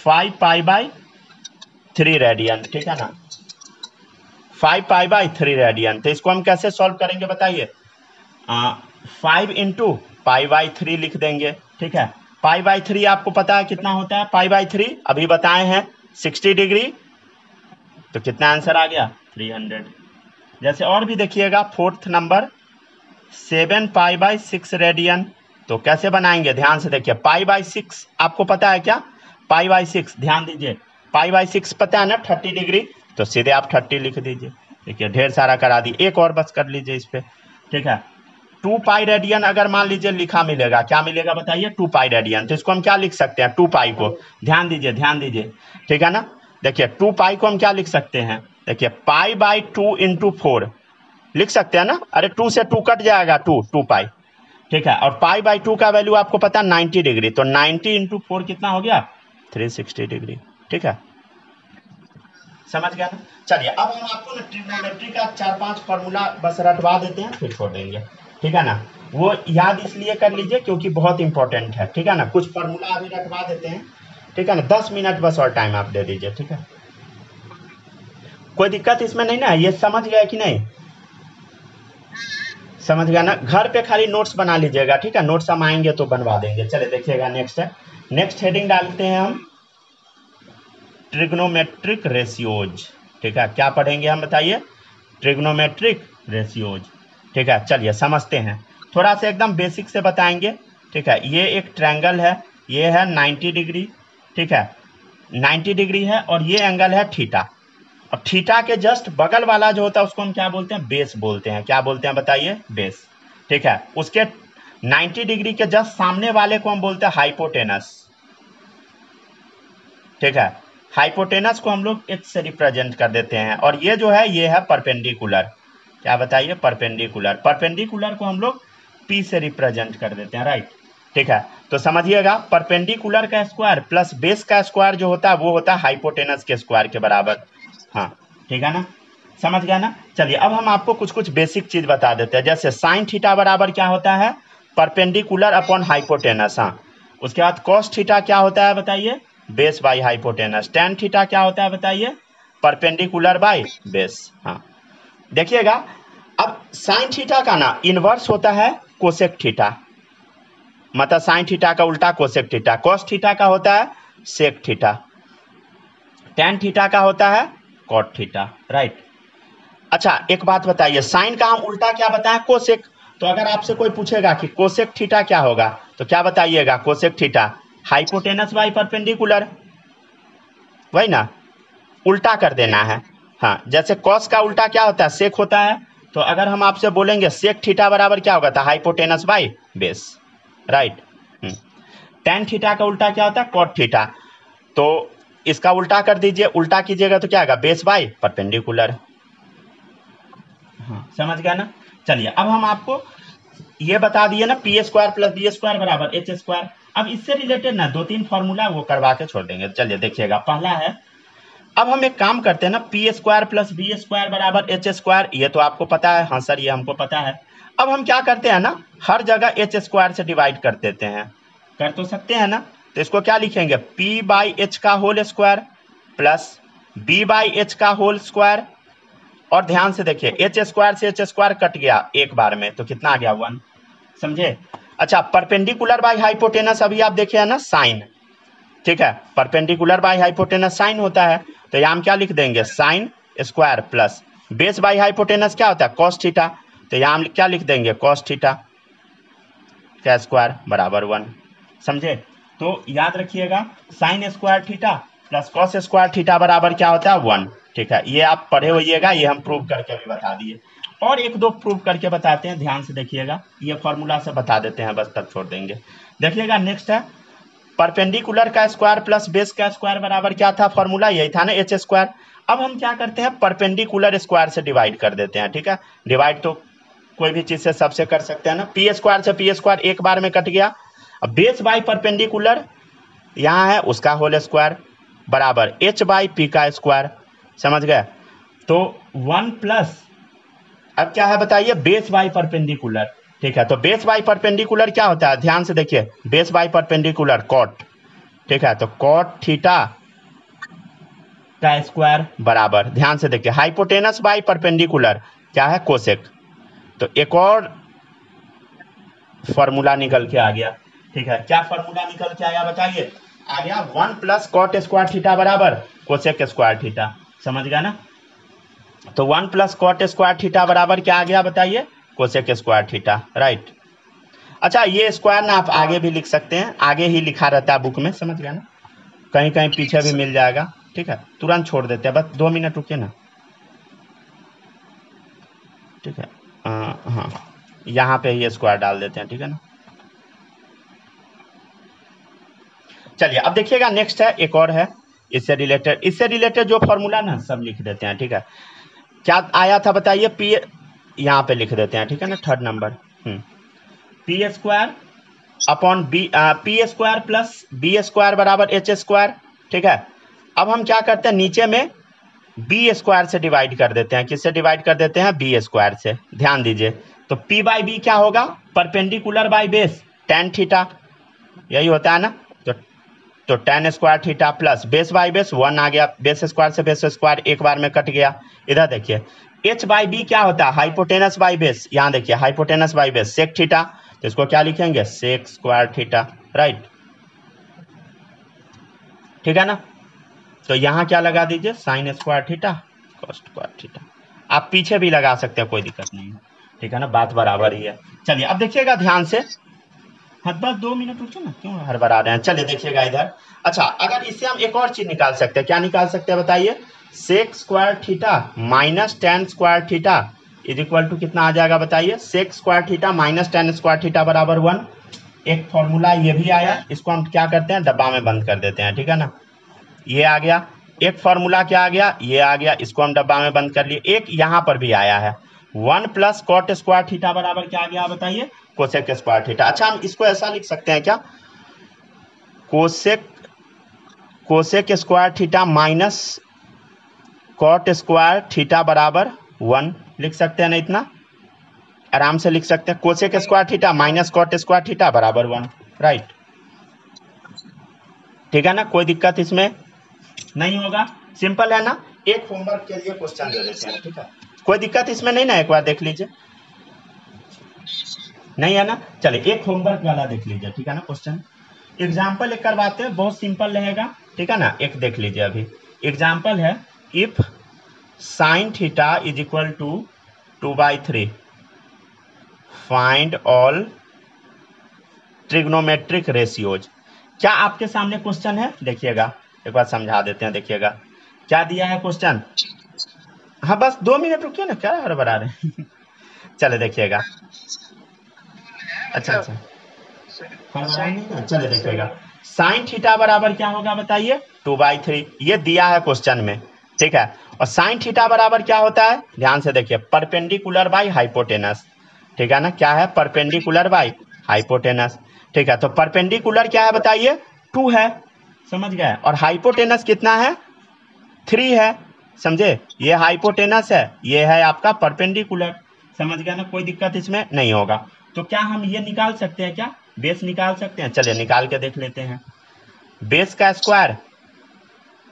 5 पाई/3 रेडियन, ठीक है ना। 5 पाई/3 रेडियन, तो इसको हम कैसे सॉल्व करेंगे बताइए। 5 इंटू पाई/3 लिख देंगे, ठीक है। पाई/3 आपको पता है कितना होता है, पाई/3 अभी बताए हैं 60 डिग्री, तो कितना आंसर आ गया 300। जैसे और भी देखिएगा, फोर्थ नंबर 7 पाई/6 रेडियन, तो कैसे बनाएंगे ध्यान से देखिए। पाई/6 आपको पता है क्या, पाई/6 ध्यान दीजिए, पाई/6 पता है ना 30 डिग्री, तो सीधे आप 30 लिख दीजिए। देखिए ढेर सारा करा दी, एक और बस कर लीजिए इस पे, ठीक है। 2 पाई रेडियन अगर मान लीजिए लिखा मिलेगा, क्या मिलेगा बताइए 2 पाई रेडियन, तो इसको हम क्या लिख सकते हैं 2 पाई को, ध्यान दीजिए, ठीक है ना। देखिए 2 पाई को हम क्या लिख सकते हैं, देखिए पाई/2 इंटू 4 लिख सकते हैं ना। अरे 2 से 2 कट जाएगा, 2 पाई, ठीक है। और पाई/2 का वैल्यू आपको पता 90 डिग्री, तो 90 इंटू 4 कितना हो गया 360 डिग्री, ठीक है। समझ गया ना। चलिए अब हम आपको ना ट्रिग्नोमेट्री का 4-5 फॉर्मूला बस रटवा देते हैं, फिर छोड़ देंगे, ठीक है ना। वो याद इसलिए कर लीजिए क्योंकि बहुत इंपॉर्टेंट है, ठीक है ना। कुछ फॉर्मूला अभी रटवा देते हैं, ठीक है ना। 10 मिनट बस और टाइम आप दे दीजिए, ठीक है। कोई दिक्कत इसमें नहीं ना, ये समझ गया कि नहीं, समझ गया ना। घर पे खाली नोट्स बना लीजिएगा, ठीक है। नोट्स हम आएंगे तो बनवा देंगे। चले देखिएगा, नेक्स्ट है, नेक्स्ट हेडिंग डालते हैं हम ट्रिग्नोमेट्रिक रेशियोज, ठीक है। क्या पढ़ेंगे हम बताइए, ट्रिग्नोमेट्रिक रेशियोज, ठीक है। चलिए समझते हैं, थोड़ा सा एकदम बेसिक से बताएंगे, ठीक है। ये एक ट्रायंगल है, ये है 90 डिग्री, ठीक है, 90 डिग्री है, और ये एंगल है थीटा। और थीटा के जस्ट बगल वाला जो होता है उसको हम क्या बोलते हैं, बेस बोलते हैं। क्या बोलते हैं बताइए, बेस, ठीक है। उसके 90 डिग्री के जस्ट सामने वाले को हम बोलते हैं हाइपोटेनस, ठीक है। हाइपोटेनस को हम लोग एच से रिप्रेजेंट कर देते हैं, और ये जो है ये है परपेंडिकुलर। क्या बताइए, परपेंडिकुलर। परपेंडिकुलर को हम लोग पी से रिप्रेजेंट कर देते हैं, राइट, ठीक है। तो समझिएगा, परपेंडिकुलर का स्क्वायर प्लस बेस का स्क्वायर जो होता है वो होता है हाइपोटेनस के स्क्वायर के बराबर। हाँ, ठीक है ना, समझ गया ना। चलिए अब हम आपको कुछ कुछ बेसिक चीज बता देते हैं। जैसे साइन थीटा बराबर क्या होता है, परपेंडिकुलर अपॉन हाइपोटेनस। हाँ, उसके बाद कॉस थीटा क्या होता है बताइए, base by hypotenuse. Tan theta क्या होता है बताइए, परपेंडिकुलर बाई बेस। हाँ, देखिएगा, अब साइन थीटा का ना इनवर्स होता है कोसेक थीटा, मतलब साइन थीटा का उल्टा कोसेक थीटा। कॉस थीटा का होता है सेक थीटा। टेन थीटा का होता है कॉट थीटा, राइट। अच्छा एक बात बताइए, साइन का हम उल्टा क्या बताएं, कोसेक। तो अगर आपसे कोई पूछेगा कि कोसेक थीटा क्या होगा, तो क्या बताइएगा, cosec theta hypotenuse by perpendicular, वही ना, उल्टा कर देना है। हाँ, जैसे कॉस का उल्टा क्या होता है, सेक होता है। तो अगर हम आपसे बोलेंगे सेक थीटा बराबर क्या होगा, था hypotenuse by base, right. Tan theta का उल्टा क्या होता है, कॉट थीटा। तो इसका उल्टा कर दीजिए, उल्टा कीजिएगा तो क्या आएगा, बेस बाई परपेंडिकुलर। हाँ, समझ गया ना। चलिए अब हम आपको ये बता दिए ना, P square plus B square बराबर एच स्क्वायर। अब इससे रिलेटेड ना 2-3 फॉर्मूला वो करवा के छोड़ देंगे। चलिए देखिएगा, पहला है, अब हम एक काम करते हैं ना, P square plus B square बराबर एच स्क्वायर, ये तो आपको पता है। हाँ सर, ये हमको पता है। अब हम क्या करते हैं ना, हर जगह एच स्क्वायर से डिवाइड कर देते हैं। कर तो सकते हैं ना, तो इसको क्या लिखेंगे, पी बाई एच का whole square plus B by H का होल स्क्वायर। और ध्यान से देखिए, एच स्क्वायर से एच स्क्वायर कट गया एक बार में, तो कितना आ गया 1, समझे। अच्छा, परपेंडिकुलर बाई हाइपोटेनस अभी आप देखे हैं ना, साइन, ठीक है, परपेंडिकुलर बाई हाइपोटेनस साइन होता है, तो यहाँ हम क्या लिख देंगे, sine square plus base by hypotenuse क्या होता है, कॉस थीटा, तो यहाँ हम क्या लिख देंगे, कॉस थीटा का स्क्वायर बराबर 1, समझे। तो याद रखिएगा, sine square theta plus cos square theta बराबर क्या होता है, 1, ठीक है। ये आप पढ़े होइएगा, ये हम प्रूव करके भी बता दिए। और एक दो प्रूव करके बताते हैं, ध्यान से देखिएगा, ये फॉर्मूला से बता देते हैं, बस तक छोड़ देंगे। देखिएगा नेक्स्ट है, परपेंडिकुलर का स्क्वायर प्लस बेस का स्क्वायर बराबर क्या था, फॉर्मूला यही था ना, एच स्क्वायर। अब हम क्या करते हैं, परपेंडिकुलर स्क्वायर से डिवाइड कर देते हैं, ठीक है। डिवाइड तो कोई भी चीज से सबसे कर सकते हैं ना, पी स्क्वायर से पी स्क्वायर एक बार में कट गया। अब बेस बाई परपेंडिकुलर यहाँ है, उसका होल स्क्वायर बराबर एच बाई पी का स्क्वायर, समझ गए। तो 1 प्लस, अब क्या है बताइए, बेस बाई परपेंडिकुलर, ठीक है। तो बेस बाई परपेंडिकुलर क्या होता है, ध्यान से देखिए, बेस बाई परपेंडिकुलर कॉट, ठीक है, तो कॉट थीटा का स्क्वायर बराबर, ध्यान से देखिए, हाइपोटेनस बाई परपेंडिकुलर क्या है, कोसेक। तो एक और फॉर्मूला निकल के आ गया, ठीक है। क्या फॉर्मूला निकल के आया बताइए, आ गया 1 प्लस कॉट स्क्वायर थीटा बराबर कोसेक स्क्वायर थीटा, समझ गया ना। तो 1 प्लस कॉट स्क्वायर थीटा बराबर क्या आ गया बताइए, कोसेक स्क्वायर थीटा, राइट। अच्छा, ये स्क्वायर ना आप आगे भी लिख सकते हैं, आगे ही लिखा रहता है बुक में, समझ गया ना, कहीं कहीं पीछे भी मिल जाएगा, ठीक है। तुरंत छोड़ देते हैं, बस 2 मिनट रुकिए ना, ठीक है। हाँ, यहाँ पे ये स्क्वायर डाल देते हैं, ठीक है ना। चलिए अब देखिएगा, नेक्स्ट है, एक और है इससे रिलेटेड जो फॉर्मूला ना सब लिख देते हैं, ठीक है। क्या आया था बताइए, पी, यहाँ पे लिख देते हैं, ठीक है ना, 3rd number, P square upon B, P square plus B square बराबर एच स्क्वायर, ठीक है। अब हम क्या करते हैं, नीचे में बी स्क्वायर से डिवाइड कर देते हैं, किससे डिवाइड कर देते हैं, बी स्क्वायर से, ध्यान दीजिए। तो पी बाई बी क्या होगा, perpendicular by base tan theta, यही होता है ना। तो tan square theta plus base by base 1 आ गया, बेस स्क्वायर से बेस स्क्वायर एक बार में कट गया। इधर देखिए, h बाई बी क्या होता है, हाइपोटेनस बाई बेस, यहाँ देखिए hypotenuse by base sec theta, तो इसको क्या लिखेंगे, सेक स्क्वायर थीटा, राइट, ठीक है ना। तो यहाँ क्या लगा दीजिए, sine square theta cos square theta, आप पीछे भी लगा सकते हैं, कोई दिक्कत नहीं है, ठीक है ना, बात बराबर ही है। चलिए अब देखिएगा ध्यान से, हाँ बस 2 मिनट रुकिए ना, क्यों हड़बड़ा रहे हैं। चलिए देखिएगा इधर, अच्छा अगर इससे हम एक और चीज निकाल सकते हैं, क्या निकाल सकते हैं बताइए, sec square theta minus tan square theta is equal to कितना आ जाएगा बताइए, sec square theta minus tan square theta बराबर 1। एक फॉर्मूला ये भी आया, इसको हम क्या करते हैं, डब्बा में बंद कर देते हैं, ठीक है ना। ये आ गया एक फॉर्मूला, क्या आ गया, ये आ गया, इसको हम डब्बा में बंद कर लिए। एक यहाँ पर भी आया है, 1 प्लस कॉट स्क्वायर थीटा बराबर क्या आ गया बताइए, कोसेक स्क्वायर थीटा। अच्छा, हम इसको ऐसा लिख सकते हैं क्या, cosec square theta minus cot square theta बराबर 1 लिख सकते हैं ना, इतना आराम से लिख सकते हैं, cosec square theta minus cot square theta बराबर 1, राइट, ठीक है ना। कोई दिक्कत इसमें नहीं होगा, सिंपल है ना। एक होमवर्क के लिए क्वेश्चन दे देते हैं, ठीक है, कोई दिक्कत इसमें नहीं ना, एक बार देख लीजिए, नहीं है ना। चलिए एक होमवर्क वाला देख लीजिए, ठीक है ना, क्वेश्चन एग्जाम्पल एक करवाते हैं, बहुत सिंपल रहेगा, ठीक है ना। एक देख लीजिए, अभी एग्जाम्पल है, if sine theta is equal to 2/3 find all trigonometric ratios. क्या आपके सामने क्वेश्चन है, देखिएगा एक बार समझा देते हैं, देखिएगा क्या दिया है क्वेश्चन। हाँ बस 2 मिनट रुकिए ना, क्या हड़बड़ा रहे हैं चले देखिएगा, अच्छा चले देखिएगा, साइन थीटा बराबर क्या होगा बताइए, 2/3, ये दिया है क्वेश्चन में, ठीक है। और साइन थीटा बराबर क्या होता है, ध्यान से देखिए, परपेंडिकुलर बाई हाइपोटेनस, ठीक है ना, क्या है, परपेंडिकुलर बाई हाइपोटेनस। ठीक है, तो परपेंडिकुलर क्या है बताइए, 2 है, समझ गए, और हाइपोटेनस कितना है, 3 है, समझे, ये हाइपोटेनस है, ये है आपका परपेंडिकुलर, समझ गए ना, कोई दिक्कत इसमें नहीं होगा। तो क्या हम ये निकाल सकते हैं, क्या बेस निकाल सकते हैं, चलिए निकाल के देख लेते हैं। बेस का स्क्वायर,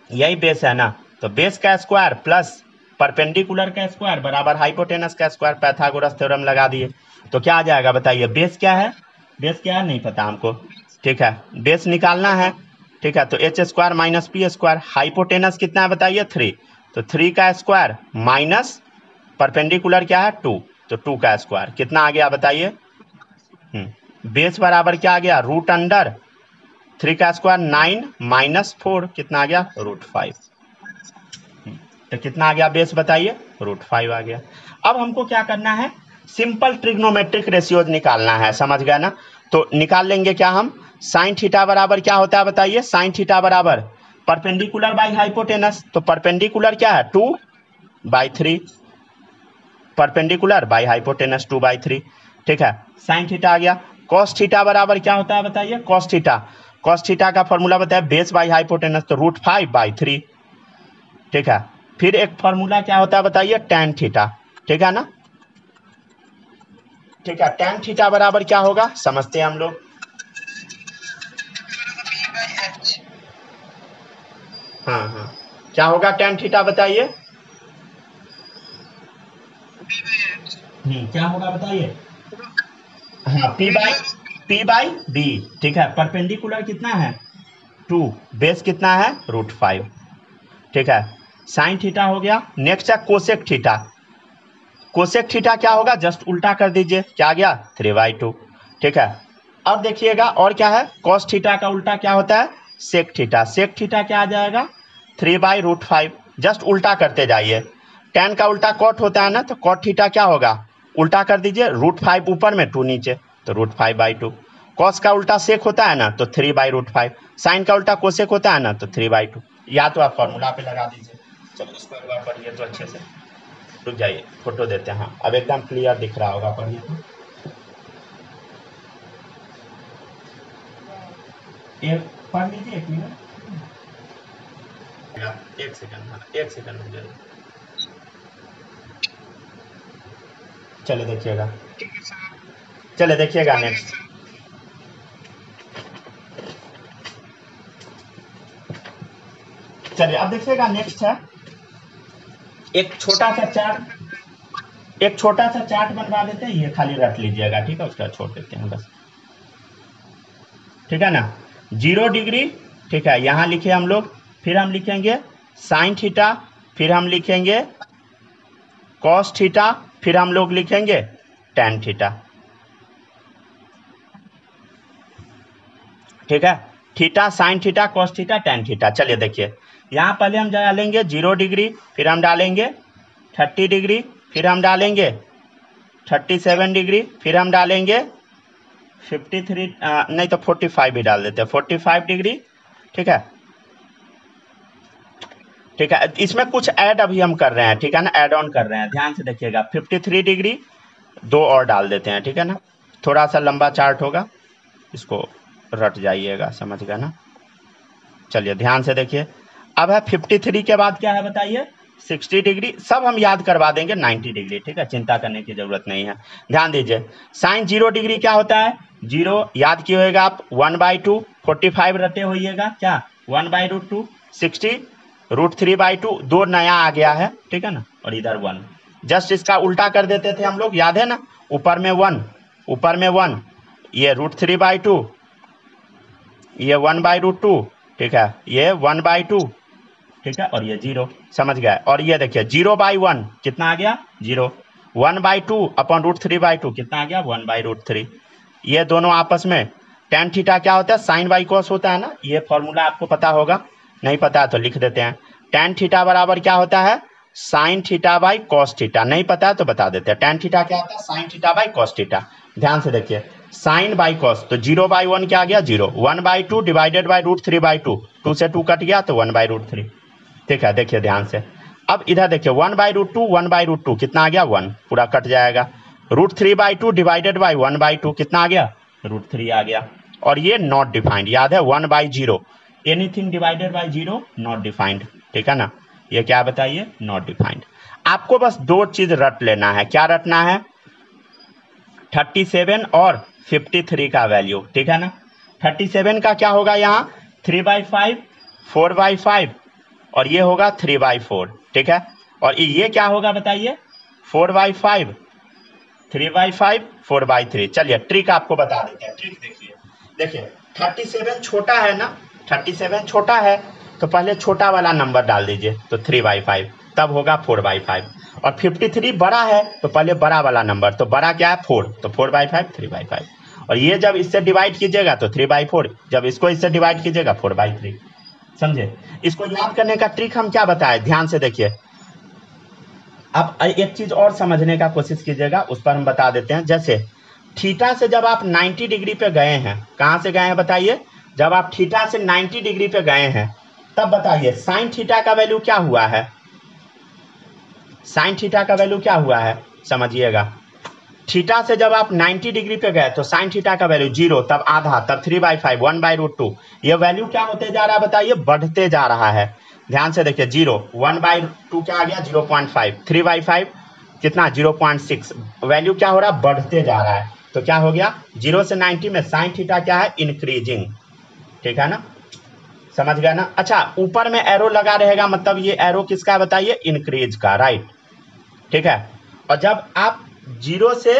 यही बेस है ना, तो बेस का स्क्वायर प्लस परपेंडिकुलर का स्क्वायर बराबर हाइपोटेनस का स्क्वायर, पाइथागोरस थ्योरम लगा दिए, तो क्या आ जाएगा बताइए, बेस क्या है, बेस क्या है नहीं पता हमको, ठीक है, बेस निकालना है, ठीक है, तो H square minus P square, hypotenuse कितना है बताइए 3, तो 3 का स्क्वायर माइनस परपेंडिकुलर क्या है 2, तो 2 का स्क्वायर कितना आ गया बताइए, बेस बराबर क्या आ गया, रूट अंडर 3 का स्क्वायर 9 माइनस 4 कितना आ गया, √5, तो कितना आ गया बेस बताइए, √5 आ गया। अब हमको क्या करना है, सिंपल ट्रिग्नोमेट्रिक रेशियोज निकालना है, समझ गए ना, तो निकाल लेंगे क्या हम, साइन थीटा बराबर क्या होता है बताइए, साइन थीटा बराबर परपेंडिकुलर बाई हाइपोटेनस, तो परपेंडिकुलर क्या है 2/3, परपेंडिकुलर बाई हाइपोटेनस 2/3, ठीक है, साइन थीटा आ गया। कॉस थीटा बराबर क्या होता है बताइए, कॉस थीटा, कॉस थीटा का फॉर्मूला बताया बेस बाई हाइपोटेनस, तो √5/3, ठीक है, फिर एक फॉर्मूला क्या होता है बताइए, टैन थीटा, ठीक है ना, ठीक है, टैन थीटा बराबर क्या होगा समझते हैं हम लोग, हाँ हाँ, क्या होगा टैन थीटा बताइए, क्या होगा बताइए, हाँ पी बाई बी, ठीक है, परपेंडिकुलर कितना है 2, बेस कितना है √5, ठीक है, साइन थीटा हो गया। नेक्स्ट है कोसेक थीटा, कोसेक थीटा क्या होगा, जस्ट उल्टा कर दीजिए, क्या आ गया 3/2, ठीक है। अब देखिएगा और क्या है, कॉस थीटा का उल्टा क्या होता है, सेक थीटा, सेक थीटा क्या आ जाएगा 3/√5, जस्ट उल्टा करते जाइए, टैन का उल्टा कॉट होता है ना, तो कॉट थीटा क्या होगा, उल्टा कर दीजिए, √5 ऊपर में 2 नीचे, तो √5/2, कॉस का उल्टा सेक होता है ना, तो 3/√5, साइन का उल्टा कोसेक होता है ना, तो 3/2, या तो आप फॉर्मूला पे लगा दीजिए। चलो इसको एक बार पढ़िए तो अच्छे से, रुक जाइए फोटो देते हैं, हाँ अब एकदम क्लियर दिख रहा होगा, पढ़िए तो, एक पढ़ लीजिए, 1 मिनट, 1 सेकंड, हाँ 1 सेकंड हो जाएगा, चले देखिएगा, चले देखिएगा नेक्स्ट, चलिए अब देखिएगा नेक्स्ट है, एक छोटा सा चार्ट बनवा देते हैं, ये खाली रख लीजिएगा, ठीक है, उसका छोड़ देते हैं बस, ठीक है ना, 0 डिग्री, ठीक है, यहाँ लिखे हम लोग, फिर हम लिखेंगे साइन थीटा, फिर हम लिखेंगे कॉस थीटा, फिर हम लोग लिखेंगे टैन थीटा, ठीक है, theta sine theta cos theta tan theta. चलिए देखिए, यहाँ पहले हम डालेंगे 0 डिग्री, फिर हम डालेंगे 30 डिग्री, फिर हम डालेंगे 37 डिग्री, फिर हम डालेंगे 53 नहीं तो 45 भी डाल देते हैं, 45 डिग्री, ठीक है, ठीक है, इसमें कुछ ऐड अभी हम कर रहे हैं, ठीक है ना, ऐड ऑन कर रहे हैं, ध्यान से देखिएगा, 53 डिग्री 2 और डाल देते हैं, ठीक है ना, थोड़ा सा लंबा चार्ट होगा, इसको रट जाइएगा, समझ गए ना। चलिए ध्यान से देखिए, अब है 53 के बाद क्या है बताइए, 60 डिग्री, सब हम याद करवा देंगे 90 डिग्री, ठीक है, चिंता करने की जरूरत नहीं है। ध्यान दीजिए, साइन 0 डिग्री क्या होता है, 0 याद किए होगा आप, 1/2, 45 रटे होइएगा, क्या 1/√2, 60 √3/2, 2 नया आ गया है, ठीक है ना, और इधर 1, जस्ट इसका उल्टा कर देते थे हम लोग, याद है ना, ऊपर में 1, ऊपर में 1, ये √3/2, ये 1/√2, ठीक है, ये 1/2, ठीक है, और ये 0, समझ गए, और ये देखिए 0/1 कितना आ गया 0, 1/2 अपन √3/2 कितना आ गया 1/√3, ये दोनों आपस में, टैन थीटा क्या होता है, साइन बाई कॉस होता है ना, ये फॉर्मूला आपको पता होगा, नहीं पता है तो लिख देते हैं, टैन थीटा बराबर क्या होता है, sine theta by cos theta, नहीं पता है तो बता देते हैं, टैन थीटा क्या होता है, sine theta by cos theta. ध्यान से देखिए, साइन बाई कॉस, तो 0/1 क्या आ गया 0, 1/2 डिवाइडेड बाई √3/2, 2 से 2 कट गया तो 1/√3, ठीक है, देखिए ध्यान से, अब इधर देखिए 1/√2 1/√2 कितना आ गया 1, पूरा कट जाएगा, √3/2 डिवाइडेड बाई 1/2 कितना आ गया? √3 आ गया। और ये नॉट डिफाइंड, याद है 1/0, anything divided by 0 not defined, ठीक है ना। ये क्या बताइए? Not defined. आपको बस दो चीज रट लेना है। क्या रटना है? 37 और 53 का वैल्यू, ठीक है ना। 37 का क्या होगा यहाँ? 3/5, 4/5 और ये होगा 3/4, ठीक है। और ये क्या होगा बताइए? 4/5, 3/5, 4/3। चलिए ट्रिक आपको बता देते हैं। ट्रिक देखिए 37 छोटा है ना, 37 छोटा है तो पहले छोटा वाला नंबर डाल दीजिए, तो 3/5, तब होगा 4/5। और 53 बड़ा है तो पहले बड़ा वाला नंबर, तो बड़ा क्या है? 4, तो 4/5, 3/5। और ये जब इससे डिवाइड कीजिएगा तो 3/4, जब इसको इससे डिवाइड कीजिएगा 4/3। समझे? इसको याद करने का ट्रिक हम क्या बताए, ध्यान से देखिए। अब एक चीज और समझने का कोशिश कीजिएगा, उस पर हम बता देते हैं। जैसे थीटा से जब आप 90 डिग्री पे गए हैं, कहां से गए हैं बताइए? जब आप थीटा से 90 डिग्री पे गए हैं तब बताइए साइन थीटा का वैल्यू क्या हुआ है? साइन थीटा का वैल्यू क्या हुआ है? समझिएगा, थीटा से जब आप 90 डिग्री पे गए तो साइन थीटा का वैल्यू 0, तब आधा, तब 3/5, 1/√2। ये वैल्यू क्या होते जा रहा है बताइए? बढ़ते जा रहा है। ध्यान से देखिए, 0, 1/2 क्या आ गया? 0.5, 3/5 कितना? 0.6। वैल्यू क्या हो रहा है? बढ़ते जा रहा है। तो क्या हो गया? 0 से 90 में साइन थीटा क्या है? इंक्रीजिंग, ठीक है ना। समझ गया ना। अच्छा, ऊपर में एरो लगा रहेगा, मतलब ये एरो किसका है बताइए? इंक्रीज का, राइट, ठीक है। और जब आप 0 से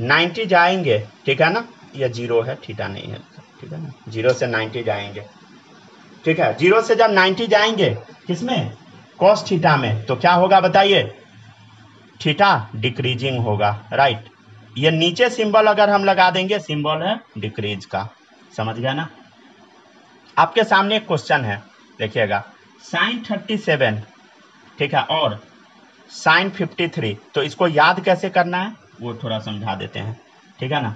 90 जाएंगे, ठीक है ना, ये 0 है, थीटा नहीं है, ठीक है ना। 0 से 90 जाएंगे, ठीक है। 0 से जब 90 जाएंगे किसमें? कॉस थीटा में, तो क्या होगा बताइए? थीटा डिक्रीजिंग होगा, राइट। ये नीचे सिंबल अगर हम लगा देंगे, सिंबल है डिक्रीज का। समझ गया ना। आपके सामने एक क्वेश्चन है, देखिएगा, साइन 37, ठीक है, और साइन 53, तो इसको याद कैसे करना है वो थोड़ा समझा देते हैं, ठीक है ना।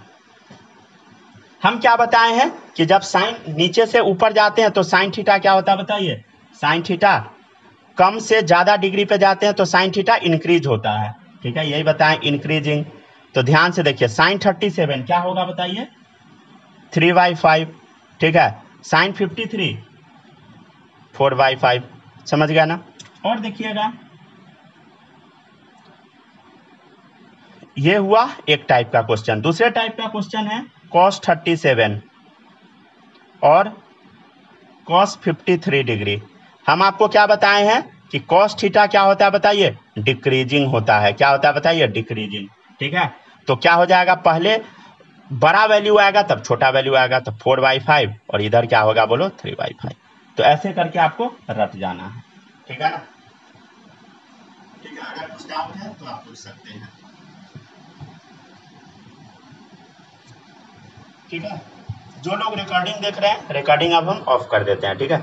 हम क्या बताए हैं कि जब साइन नीचे से ऊपर जाते हैं तो साइन थीटा क्या होता है बताइए? साइन थीटा कम से ज्यादा डिग्री पे जाते हैं तो साइन थीटा इंक्रीज होता है, ठीक है, यही बताएं, इंक्रीजिंग। तो ध्यान से देखिए, साइन 37 क्या होगा बताइए? 3/5, ठीक है। साइन 53 4/5। समझ गया ना। और देखिएगा, ये हुआ एक टाइप का क्वेश्चन। दूसरे टाइप का क्वेश्चन है cos 37 और cos 53 डिग्री। हम आपको क्या बताए हैं कि cos थीटा क्या होता है बताइए? डिक्रीजिंग होता है। क्या होता है बताइए? डिक्रीजिंग, ठीक है। तो क्या हो जाएगा? पहले बड़ा वैल्यू आएगा तब छोटा वैल्यू आएगा, तो 4/5, और इधर क्या होगा बोलो? 3/5। तो ऐसे करके आपको रट जाना है, ठीक है ना। ठीक है, अगर कुछ डाउट है तो आप पूछ सकते हैं, ठीक है। जो लोग रिकॉर्डिंग देख रहे हैं, रिकॉर्डिंग अब हम ऑफ कर देते हैं, ठीक है।